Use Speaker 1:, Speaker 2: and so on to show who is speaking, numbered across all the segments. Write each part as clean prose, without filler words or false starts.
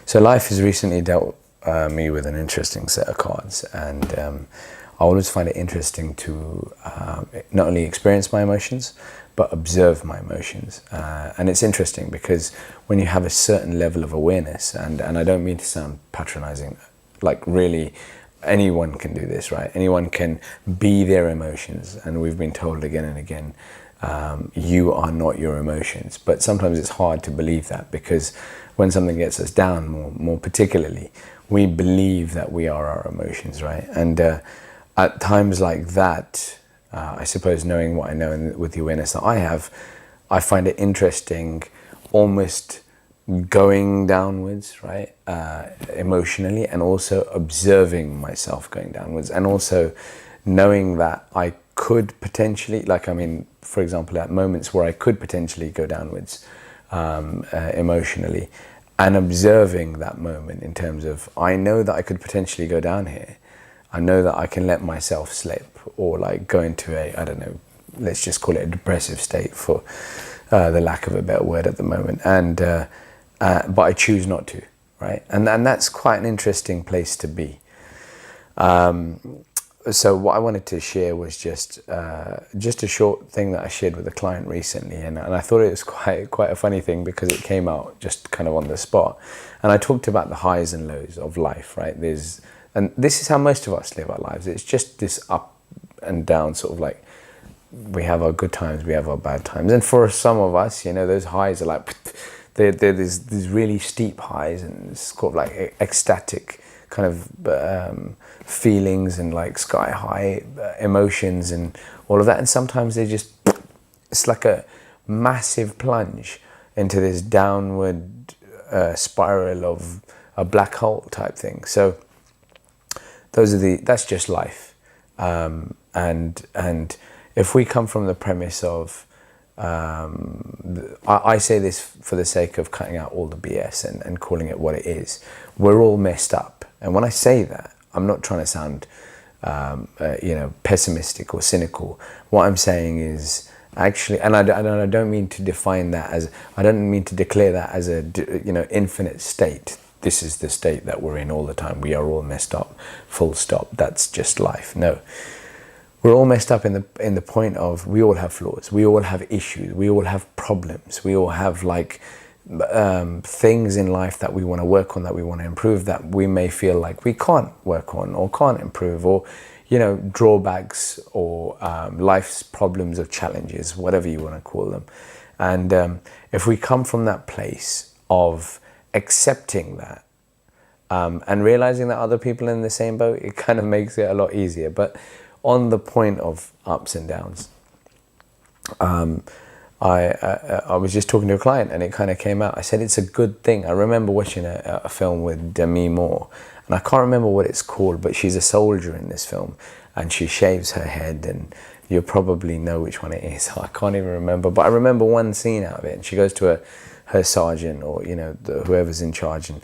Speaker 1: So life has recently dealt me with an interesting set of cards, and I always find it interesting to not only experience my emotions, but observe my emotions. And it's interesting because when you have a certain level of awareness, and I don't mean to sound patronizing, like really anyone can do this, right? Anyone can be their emotions, and we've been told again and again, you are not your emotions. But sometimes it's hard to believe that, because when something gets us down, more particularly, we believe that we are our emotions, right? And at times like that, I suppose, knowing what I know and with the awareness that I have, I find it interesting almost going downwards, right? Emotionally, and also observing myself going downwards, and also knowing that I could potentially, like, I mean, for example, at moments where I could potentially go downwards emotionally, and observing that moment in terms of, I know that I could potentially go down here. I know that I can let myself slip, or like go into a, I don't know, let's just call it a depressive state for the lack of a better word at the moment. And but I choose not to, right? And that's quite an interesting place to be. So what I wanted to share was just a short thing that I shared with a client recently, and I thought it was quite a funny thing because it came out just kind of on the spot. And I talked about the highs and lows of life, right? And this is how most of us live our lives. It's just this up and down, sort of like, we have our good times, we have our bad times. And for some of us, you know, those highs are like, they're these really steep highs, and it's sort of like ecstatic kind of feelings, and like sky high emotions and all of that. And sometimes it's like a massive plunge into this downward spiral of a black hole type thing. So that's just life. And if we come from the premise of, I say this for the sake of cutting out all the BS and calling it what it is. We're all messed up. And when I say that, I'm not trying to sound, pessimistic or cynical. What I'm saying is actually, and I don't mean to define that as, I don't mean to declare that as a, infinite state. This is the state that we're in all the time. We are all messed up, full stop. That's just life. No. We're all messed up in the point of, we all have flaws, we all have issues, we all have problems, we all have like things in life that we want to work on, that we want to improve, that we may feel like we can't work on or can't improve, or drawbacks, or life's problems or challenges, whatever you want to call them. And if we come from that place of accepting that, and realizing that other people are in the same boat, it kind of makes it a lot easier. But on the point of ups and downs, I was just talking to a client, and it kind of came out. I said it's a good thing. I remember watching a film with Demi Moore, and I can't remember what it's called, but she's a soldier in this film, and she shaves her head, and you'll probably know which one it is. I can't even remember, but I remember one scene out of it, and she goes to her sergeant, or whoever's in charge, and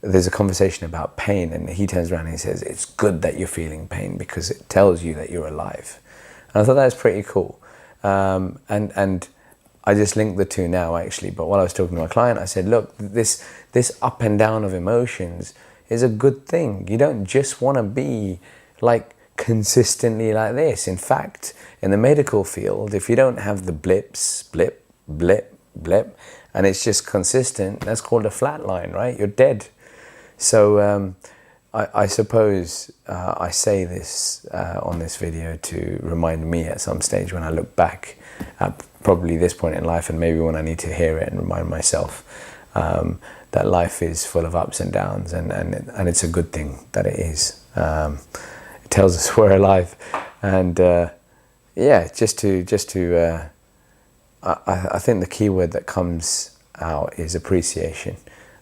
Speaker 1: there's a conversation about pain, and he turns around and he says, it's good that you're feeling pain because it tells you that you're alive. And I thought that was pretty cool. And I just linked the two now, actually. But while I was talking to my client, I said, look, this up and down of emotions is a good thing. You don't just want to be like consistently like this. In fact, in the medical field, if you don't have the blips, blip, blip, blip, and it's just consistent, that's called a flat line, right? You're dead. So I suppose I say this on this video to remind me at some stage, when I look back at probably this point in life, and maybe when I need to hear it, and remind myself that life is full of ups and downs, and it's a good thing that it is. It tells us we're alive, and I think the key word that comes out is appreciation.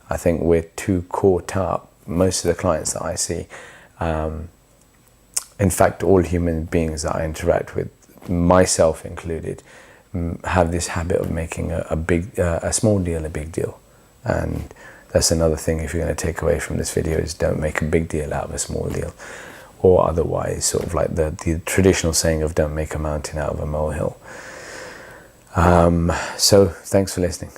Speaker 1: I think we're too caught up, most of the clients that I see, in fact all human beings that I interact with, myself included, have this habit of making a small deal a big deal. And that's another thing, if you're going to take away from this video, is don't make a big deal out of a small deal, or otherwise, sort of like the traditional saying of don't make a mountain out of a molehill. So thanks for listening.